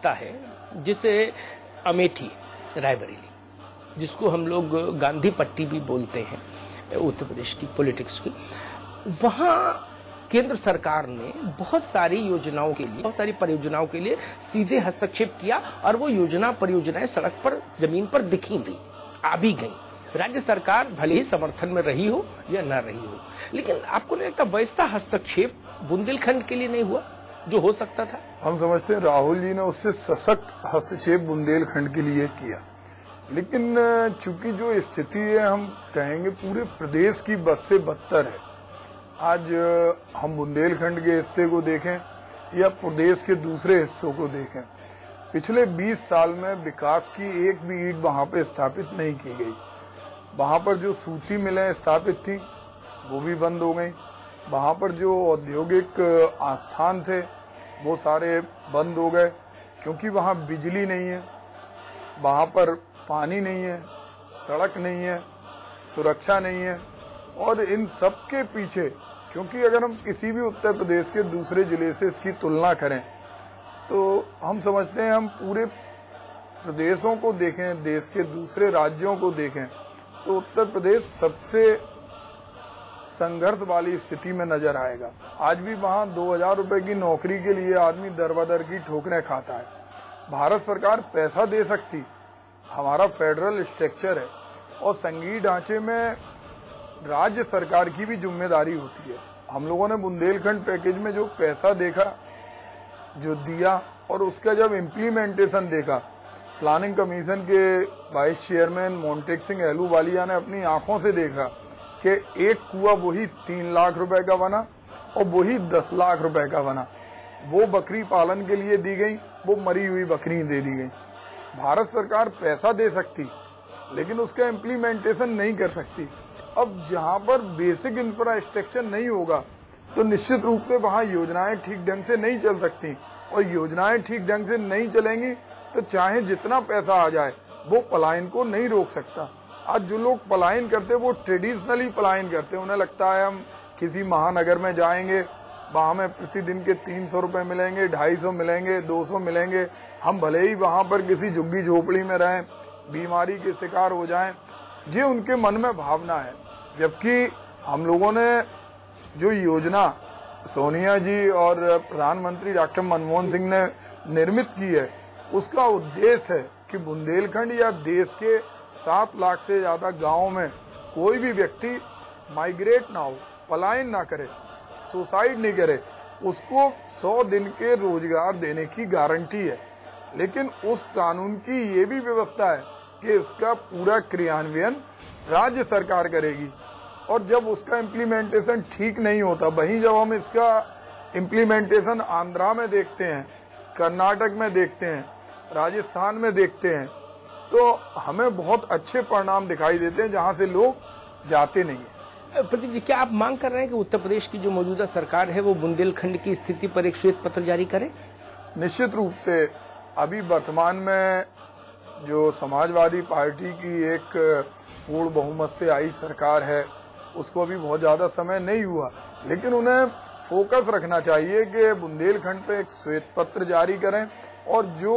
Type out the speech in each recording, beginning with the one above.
रास्ता है जिसे अमेठी रायबरेली, जिसको हम लोग गांधी पट्टी भी बोलते हैं उत्तर प्रदेश की पॉलिटिक्स की, वहां केंद्र सरकार ने बहुत सारी योजनाओं के लिए, बहुत सारी परियोजनाओं के लिए सीधे हस्तक्षेप किया और वो परियोजनाएं सड़क पर, जमीन पर दिखी भी, आ भी गई। राज्य सरकार भले ही समर्थन में रही हो या न रही हो, लेकिन आपको नहीं लगता वैसा हस्तक्षेप बुंदेलखंड के लिए नहीं हुआ जो हो सकता था? हम समझते हैं राहुल जी ने उससे सशक्त हस्तक्षेप बुंदेलखंड के लिए किया, लेकिन चूंकि जो स्थिति है हम कहेंगे पूरे प्रदेश की बद से बदतर है। आज हम बुंदेलखंड के हिस्से को देखें या प्रदेश के दूसरे हिस्सों को देखें, पिछले 20 साल में विकास की एक भी ईंट वहां पे स्थापित नहीं की गई। वहां पर जो सूती मिलें स्थापित थी वो भी बंद हो गई। वहां पर जो औद्योगिक आस्थान थे वो सारे बंद हो गए, क्योंकि वहां बिजली नहीं है, वहां पर पानी नहीं है, सड़क नहीं है, सुरक्षा नहीं है। और इन सब के पीछे, क्योंकि अगर हम किसी भी उत्तर प्रदेश के दूसरे जिले से इसकी तुलना करें तो हम समझते हैं, हम पूरे प्रदेशों को देखें, देश के दूसरे राज्यों को देखें तो उत्तर प्रदेश सबसे संघर्ष वाली स्थिति में नजर आएगा। आज भी वहां 2000 रुपए की नौकरी के लिए आदमी दर-बदर की ठोकरें खाता है। भारत सरकार पैसा दे सकती, हमारा फेडरल स्ट्रक्चर है और संघीय ढांचे में राज्य सरकार की भी जिम्मेदारी होती है। हम लोगों ने बुंदेलखंड पैकेज में जो पैसा देखा, जो दिया, और उसका जब इम्प्लीमेंटेशन देखा, प्लानिंग कमीशन के वाइस चेयरमैन मोन्टेक सिंह अहलूवालिया ने अपनी आंखों से देखा कि एक कुआं वही 3 लाख रुपए का बना और वही 10 लाख रुपए का बना। वो बकरी पालन के लिए दी गई, वो मरी हुई बकरी दे दी गई। भारत सरकार पैसा दे सकती लेकिन उसका इम्प्लीमेंटेशन नहीं कर सकती। अब जहां पर बेसिक इंफ्रास्ट्रक्चर नहीं होगा तो निश्चित रूप से वहां योजनाएं ठीक ढंग से नहीं चल सकती, और योजनाएं ठीक ढंग से नहीं चलेंगी तो चाहे जितना पैसा आ जाए वो पलायन को नहीं रोक सकता। आज जो लोग पलायन करते हैं वो ट्रेडिशनली पलायन करते हैं। उन्हें लगता है हम किसी महानगर में जाएंगे, वहां में प्रतिदिन के 300 रुपए मिलेंगे, 250 मिलेंगे, 200 मिलेंगे, हम भले ही वहां पर किसी झुग्गी झोपड़ी में रहें, बीमारी के शिकार हो जाएं, ये उनके मन में भावना है। जबकि हम लोगों ने जो योजना सोनिया जी और प्रधानमंत्री डॉक्टर मनमोहन सिंह ने निर्मित की है, उसका उद्देश्य है कि बुंदेलखंड या देश के 7 लाख से ज्यादा गांवों में कोई भी व्यक्ति माइग्रेट ना हो, पलायन ना करे, सुसाइड नहीं करे, उसको 100 दिन के रोजगार देने की गारंटी है। लेकिन उस कानून की ये भी व्यवस्था है कि इसका पूरा क्रियान्वयन राज्य सरकार करेगी, और जब उसका इम्प्लीमेंटेशन ठीक नहीं होता, वहीं जब हम इसका इम्प्लीमेंटेशन आंध्रा में देखते हैं, कर्नाटक में देखते हैं, राजस्थान में देखते हैं, तो हमें बहुत अच्छे परिणाम दिखाई देते हैं जहां से लोग जाते नहीं हैं। प्रदीप जी, क्या आप मांग कर रहे हैं कि उत्तर प्रदेश की जो मौजूदा सरकार है वो बुंदेलखंड की स्थिति पर एक श्वेत पत्र जारी करे? निश्चित रूप से अभी वर्तमान में जो समाजवादी पार्टी की एक पूर्ण बहुमत से आई सरकार है, उसको अभी बहुत ज्यादा समय नहीं हुआ, लेकिन उन्हें फोकस रखना चाहिए कि बुंदेलखंड पे एक श्वेत पत्र जारी करें और जो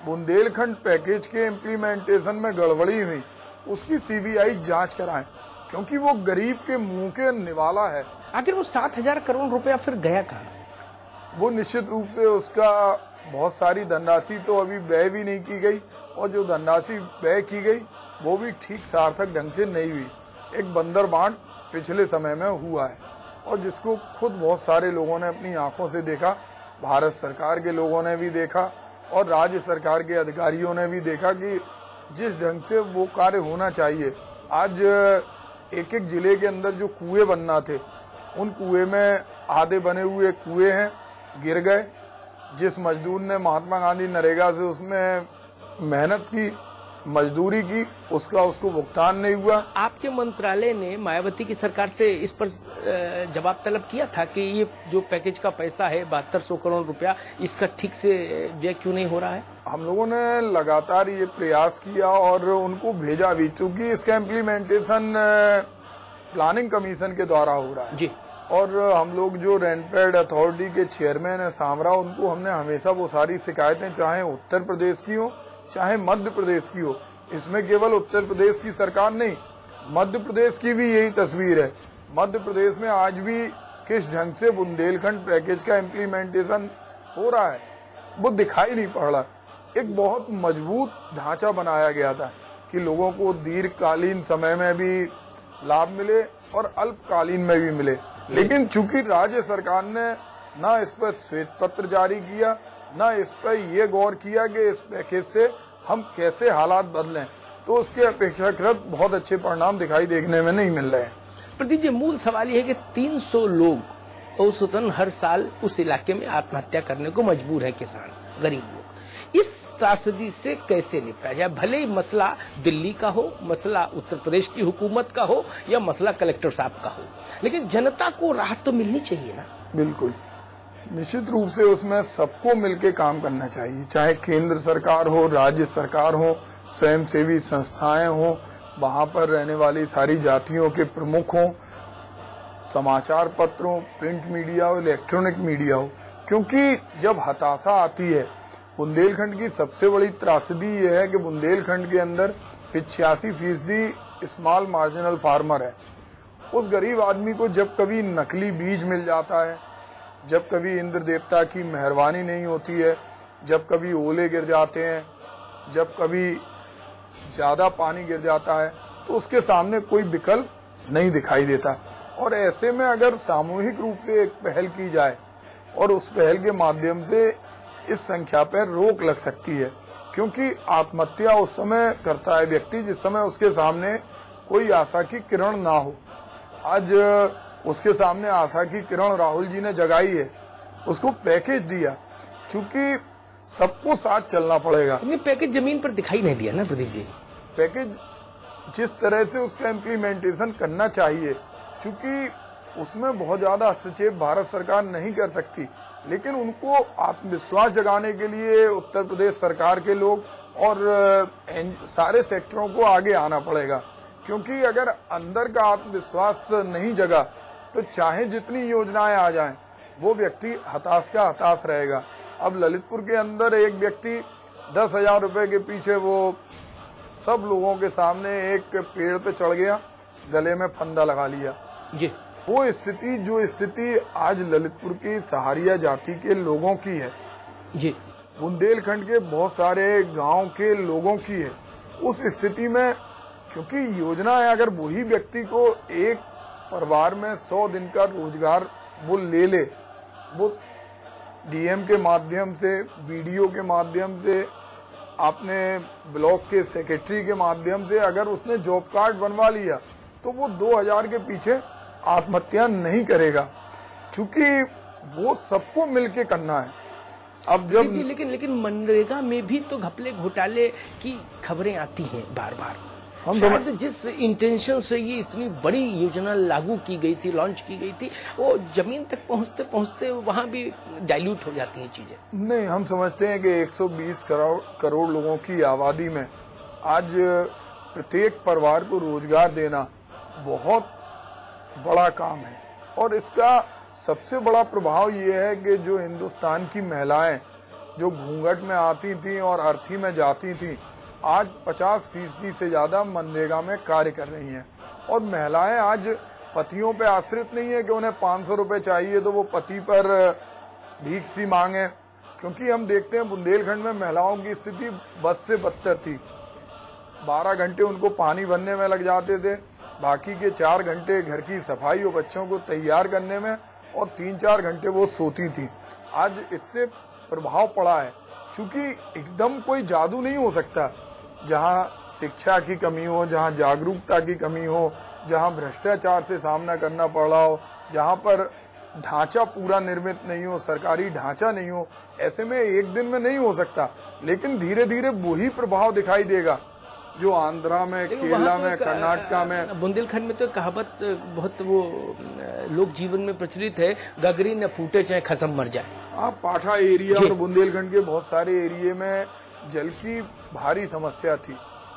बुंदेलखंड पैकेज के इम्प्लीमेंटेशन में गड़बड़ी हुई उसकी सीबीआई जांच कराएं, क्योंकि वो गरीब के मुंह के निवाला है। आखिर वो 7,000 करोड़ रुपया फिर गया कहाँ? वो निश्चित रूप से उसका बहुत सारी धनराशि तो अभी व्यय भी नहीं की गई, और जो धनराशि व्यय की गई वो भी ठीक सार्थक ढंग से नहीं हुई। एक बंदर बांट पिछले समय में हुआ है, और जिसको खुद बहुत सारे लोगों ने अपनी आंखों से देखा, भारत सरकार के लोगों ने भी देखा और राज्य सरकार के अधिकारियों ने भी देखा कि जिस ढंग से वो कार्य होना चाहिए। आज एक एक जिले के अंदर जो कुएं बनना थे, उन कुएं में आधे बने हुए कुएं हैं, गिर गए। जिस मजदूर ने महात्मा गांधी नरेगा से उसमें मेहनत की, मजदूरी की, उसको भुगतान नहीं हुआ। आपके मंत्रालय ने मायावती की सरकार से इस पर जवाब तलब किया था कि ये जो पैकेज का पैसा है 7200 करोड़ रुपया, इसका ठीक से व्यय क्यों नहीं हो रहा है? हम लोगों ने लगातार ये प्रयास किया और उनको भेजा भी, चूंकि इसका इम्प्लीमेंटेशन प्लानिंग कमीशन के द्वारा हो रहा है जी। और हम लोग जो रेनफेड अथॉरिटी के चेयरमैन है सांवरा, उनको हमने हमेशा वो सारी शिकायतें, चाहे उत्तर प्रदेश की हो चाहे मध्य प्रदेश की हो, इसमें केवल उत्तर प्रदेश की सरकार नहीं, मध्य प्रदेश की भी यही तस्वीर है। मध्य प्रदेश में आज भी किस ढंग से बुंदेलखंड पैकेज का इम्प्लीमेंटेशन हो रहा है वो दिखाई नहीं पड़ रहा। एक बहुत मजबूत ढांचा बनाया गया था कि लोगों को दीर्घकालीन समय में भी लाभ मिले और अल्पकालीन में भी मिले, लेकिन चूंकि राज्य सरकार ने ना इस पर श्वेत पत्र जारी किया, ना इस पर ये गौर किया कि इस पैकेज से हम कैसे हालात बदलें, तो उसके अपेक्षाकृत बहुत अच्छे परिणाम दिखाई देखने में नहीं मिल रहे हैं। प्रदीप जी, मूल सवाल ये है कि 300 लोग औसतन हर साल उस इलाके में आत्महत्या करने को मजबूर है, किसान, गरीब लोग। इस त्रासदी से कैसे निपटा जाए? भले ही मसला दिल्ली का हो, मसला उत्तर प्रदेश की हुकूमत का हो या मसला कलेक्टर साहब का हो, लेकिन जनता को राहत तो मिलनी चाहिए ना। बिल्कुल, निश्चित रूप से उसमें सबको मिलकर काम करना चाहिए, चाहे केंद्र सरकार हो, राज्य सरकार हो, स्वयंसेवी संस्थाएं हो, वहां पर रहने वाली सारी जातियों के प्रमुख हो, समाचार पत्रों, प्रिंट मीडिया हो, इलेक्ट्रॉनिक मीडिया हो, क्योंकि जब हताशा आती है, बुंदेलखंड की सबसे बड़ी त्रासदी यह है कि बुंदेलखंड के अंदर 85% स्मॉल मार्जिनल फार्मर है। उस गरीब आदमी को जब कभी नकली बीज मिल जाता है, जब कभी इंद्र देवता की मेहरबानी नहीं होती है, जब कभी ओले गिर जाते हैं, जब कभी ज्यादा पानी गिर जाता है, तो उसके सामने कोई विकल्प नहीं दिखाई देता। और ऐसे में अगर सामूहिक रूप से एक पहल की जाए और उस पहल के माध्यम से इस संख्या पर रोक लग सकती है, क्योंकि आत्महत्या उस समय करता है व्यक्ति जिस समय उसके सामने कोई आशा की किरण ना हो। आज उसके सामने आशा की किरण राहुल जी ने जगाई है, उसको पैकेज दिया, क्योंकि सबको साथ चलना पड़ेगा। पैकेज जमीन पर दिखाई नहीं दिया ना प्रदीप जी। पैकेज जिस तरह से उसका इम्प्लीमेंटेशन करना चाहिए, क्योंकि उसमें बहुत ज्यादा हस्तक्षेप भारत सरकार नहीं कर सकती, लेकिन उनको आत्मविश्वास जगाने के लिए उत्तर प्रदेश सरकार के लोग और सारे सेक्टरों को आगे आना पड़ेगा, क्योंकि अगर अंदर का आत्मविश्वास नहीं जगा तो चाहे जितनी योजनाएं आ जाएं, वो व्यक्ति हताश का हताश रहेगा। अब ललितपुर के अंदर एक व्यक्ति 10,000 रुपए के पीछे वो सब लोगों के सामने एक पेड़ पे चढ़ गया, गले में फंदा लगा लिया जी। वो स्थिति, जो स्थिति आज ललितपुर की सहारिया जाति के लोगों की है जी, बुंदेलखंड के बहुत सारे गांव के लोगों की है, उस स्थिति में क्योंकि योजना है, अगर वही व्यक्ति को एक परिवार में 100 दिन का रोजगार वो ले, वो डीएम के माध्यम से, बीडीओ के माध्यम से, आपने ब्लॉक के सेक्रेटरी के माध्यम से अगर उसने जॉब कार्ड बनवा लिया, तो वो 2000 के पीछे आत्महत्या नहीं करेगा, क्योंकि वो सबको मिलके करना है। अब जब लेकिन मनरेगा में भी तो घपले घोटाले की खबरें आती हैं बार बार। हम शायद जिस इंटेंशन से ये इतनी बड़ी योजना लागू की गई थी, लॉन्च की गई थी, वो जमीन तक पहुंचते पहुंचते वहां भी डाइल्यूट हो जाती हैं चीजें। नहीं, हम समझते हैं कि 120 करोड़ लोगों की आबादी में आज प्रत्येक परिवार को रोजगार देना बहुत बड़ा काम है, और इसका सबसे बड़ा प्रभाव ये है कि जो हिंदुस्तान की महिलाएं जो घूंघट में आती थी और अर्थी में जाती थी, आज 50% से ज्यादा मनरेगा में कार्य कर रही हैं। और महिलाएं आज पतियों पे आश्रित नहीं है कि उन्हें 500 रुपए चाहिए तो वो पति पर भीख सी मांगे, क्योंकि हम देखते हैं बुंदेलखंड में महिलाओं की स्थिति बद से बदतर थी। 12 घंटे उनको पानी भरने में लग जाते थे, बाकी के 4 घंटे घर की सफाई और बच्चों को तैयार करने में, और 3-4 घंटे वो सोती थी। आज इससे प्रभाव पड़ा है, क्योंकि एकदम कोई जादू नहीं हो सकता। जहाँ शिक्षा की कमी हो, जहाँ जागरूकता की कमी हो, जहाँ भ्रष्टाचार से सामना करना पड़ रहा हो, जहाँ पर ढांचा पूरा निर्मित नहीं हो, सरकारी ढांचा नहीं हो, ऐसे में एक दिन में नहीं हो सकता, लेकिन धीरे धीरे वही प्रभाव दिखाई देगा जो आंध्रा में, केरला में, कर्नाटका में। बुंदेलखंड में तो कहावत बहुत वो लोक जीवन में प्रचलित है, गगरी न फूटे चाहे खसम मर जाए। हाँ, पाठा एरिया और बुंदेलखंड के बहुत सारे एरिया में जल की भारी समस्या थी,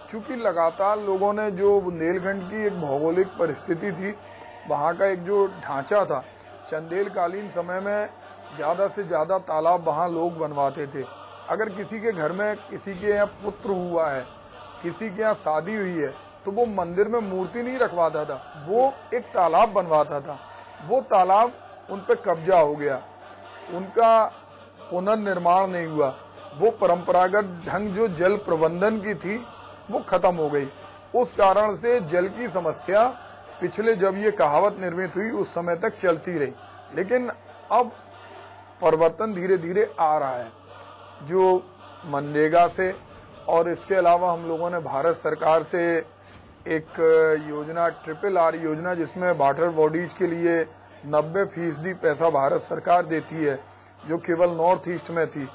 क्योंकि लगातार लोगों ने, जो बुंदेलखंड की एक भौगोलिक परिस्थिति थी, वहाँ का एक जो ढांचा था, चंदेलकालीन समय में ज्यादा से ज्यादा तालाब वहाँ लोग बनवाते थे। अगर किसी के घर में किसी के यहाँ पुत्र हुआ है, किसी के यहाँ शादी हुई है, तो वो मंदिर में मूर्ति नहीं रखवाता था, वो एक तालाब बनवाता था। वो तालाब उन पे कब्जा हो गया, उनका पुनर्निर्माण नहीं हुआ। वो परंपरागत ढंग जो जल प्रबंधन की थी वो खत्म हो गई। उस कारण से जल की समस्या पिछले जब ये कहावत निर्मित हुई उस समय तक चलती रही, लेकिन अब परिवर्तन धीरे धीरे आ रहा है। जो मनरेगा से और इसके अलावा हम लोगों ने भारत सरकार से एक योजना RRR योजना, जिसमें वाटर बॉडीज के लिए 90% पैसा भारत सरकार देती है, जो केवल नॉर्थ ईस्ट में थी,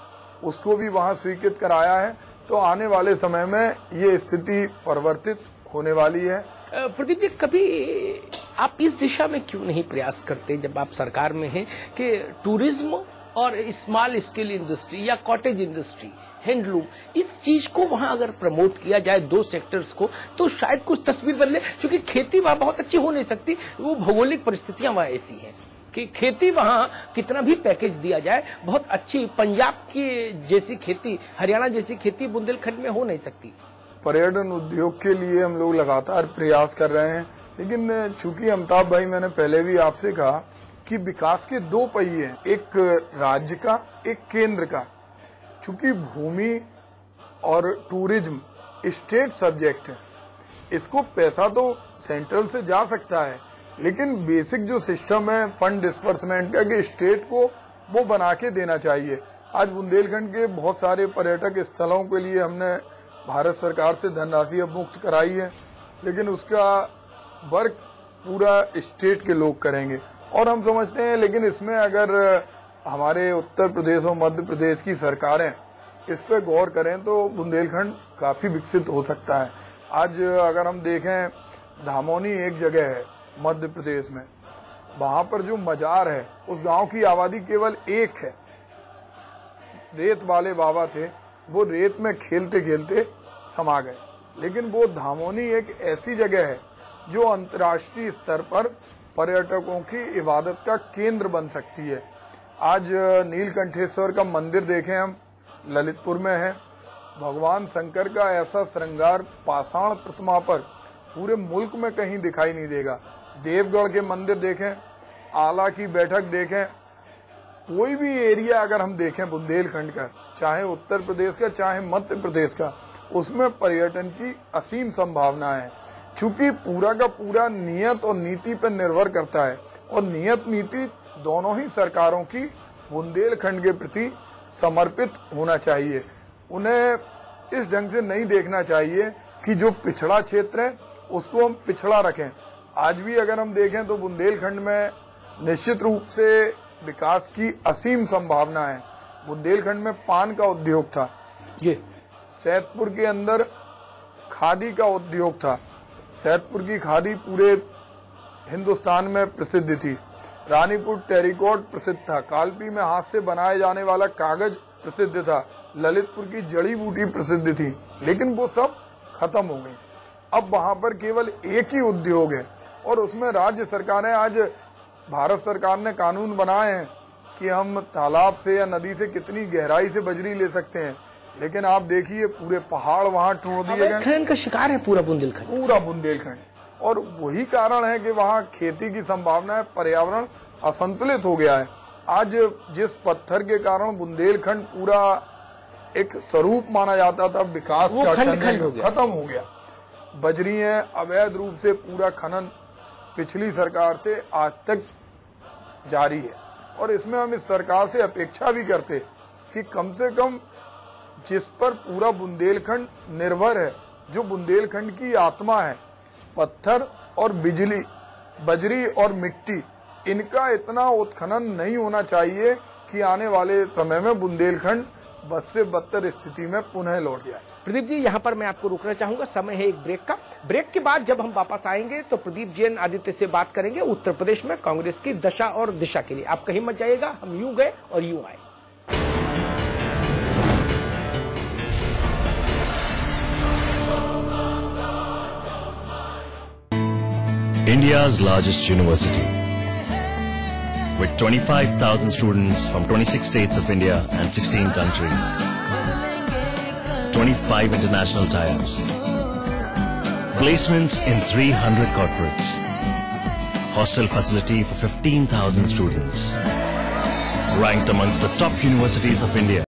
उसको भी वहां स्वीकृत कराया है। तो आने वाले समय में ये स्थिति परिवर्तित होने वाली है। प्रदीप जी, कभी आप इस दिशा में क्यों नहीं प्रयास करते, जब आप सरकार में हैं, कि टूरिज्म और स्मॉल स्केल इंडस्ट्री या कॉटेज इंडस्ट्री, हैंडलूम, इस चीज को वहां अगर प्रमोट किया जाए, दो सेक्टर्स को, तो शायद कुछ तस्वीर बदले। क्योंकि खेती वहां बहुत अच्छी हो नहीं सकती, वो भौगोलिक परिस्थितियां वहां ऐसी हैं कि खेती वहां कितना भी पैकेज दिया जाए, बहुत अच्छी पंजाब की जैसी खेती, हरियाणा जैसी खेती बुंदेलखंड में हो नहीं सकती। पर्यटन उद्योग के लिए हम लोग लगातार प्रयास कर रहे हैं, लेकिन चूंकि अमिताभ भाई, मैंने पहले भी आपसे कहा कि विकास के दो पहिए हैं, एक राज्य का, एक केंद्र का। चूंकि भूमि और टूरिज्म स्टेट सब्जेक्ट है, इसको पैसा तो सेंट्रल से जा सकता है, लेकिन बेसिक जो सिस्टम है फंड डिस्बर्समेंट का, कि स्टेट को वो बना के देना चाहिए। आज बुंदेलखंड के बहुत सारे पर्यटक स्थलों के लिए हमने भारत सरकार से धनराशि अब मुक्त कराई है, लेकिन उसका वर्क पूरा स्टेट के लोग करेंगे। और हम समझते हैं, लेकिन इसमें अगर हमारे उत्तर प्रदेश और मध्य प्रदेश की सरकारें इस पे गौर करें तो बुंदेलखंड काफी विकसित हो सकता है। आज अगर हम देखें, धामोनी एक जगह है मध्य प्रदेश में, वहां पर जो मजार है, उस गांव की आबादी केवल एक है। रेत वाले बाबा थे, वो रेत में खेलते खेलते समा गए। लेकिन वो धामोनी एक ऐसी जगह है जो अंतर्राष्ट्रीय स्तर पर पर्यटकों की इबादत का केंद्र बन सकती है। आज नीलकंठेश्वर का मंदिर देखें हम, ललितपुर में है। भगवान शंकर का ऐसा श्रृंगार पाषाण प्रतिमा पर पूरे मुल्क में कहीं दिखाई नहीं देगा। देवगढ़ के मंदिर देखें, आला की बैठक देखें, कोई भी एरिया अगर हम देखें बुंदेलखंड का, चाहे उत्तर प्रदेश का चाहे मध्य प्रदेश का, उसमें पर्यटन की असीम संभावना है। चूंकि पूरा का पूरा नियत और नीति पर निर्भर करता है, और नियत नीति दोनों ही सरकारों की बुंदेलखंड के प्रति समर्पित होना चाहिए। उन्हें इस ढंग से नहीं देखना चाहिए कि जो पिछड़ा क्षेत्र है उसको हम पिछड़ा रखें। आज भी अगर हम देखें तो बुंदेलखंड में निश्चित रूप से विकास की असीम संभावना है। बुंदेलखंड में पान का उद्योग था, सैदपुर के अंदर खादी का उद्योग था। सैदपुर की खादी पूरे हिंदुस्तान में प्रसिद्ध थी। रानीपुर टेरिकॉट प्रसिद्ध था। कालपी में हाथ से बनाए जाने वाला कागज प्रसिद्ध था। ललितपुर की जड़ी बूटी प्रसिद्ध थी, लेकिन वो सब खत्म हो गई। अब वहां पर केवल एक ही उद्योग है, और उसमें राज्य सरकारें, आज भारत सरकार ने कानून बनाए हैं कि हम तालाब से या नदी से कितनी गहराई से बजरी ले सकते हैं, लेकिन आप देखिए पूरे पहाड़ वहां तोड़ दिए गए। खनन का शिकार है पूरा बुंदेलखंड। और वही कारण है कि वहाँ खेती की संभावना है, पर्यावरण असंतुलित हो गया है। आज जिस पत्थर के कारण बुंदेलखंड पूरा एक स्वरूप माना जाता था विकास का, खत्म हो गया। बजरी है, अवैध रूप से पूरा खनन पिछली सरकार से आज तक जारी है, और इसमें हम इस सरकार से अपेक्षा भी करते कि कम से कम जिस पर पूरा बुंदेलखंड निर्भर है, जो बुंदेलखंड की आत्मा है, पत्थर और बिजली, बजरी और मिट्टी, इनका इतना उत्खनन नहीं होना चाहिए कि आने वाले समय में बुंदेलखंड बद से बदतर स्थिति में पुनः लौट जाए। प्रदीप जी, यहाँ पर मैं आपको रोकना चाहूंगा, समय है एक ब्रेक का। ब्रेक के बाद जब हम वापस आएंगे तो प्रदीप जैन आदित्य से बात करेंगे उत्तर प्रदेश में कांग्रेस की दशा और दिशा के लिए। आप कहीं मत जाइएगा, हम यूं गए और यूं आए। India's largest university, with 25,000 students from 26 states of India and 16 countries. 25 international tie-ups. Placements in 300 corporates. Hostel facility for 15,000 students. Ranked amongst the top universities of India.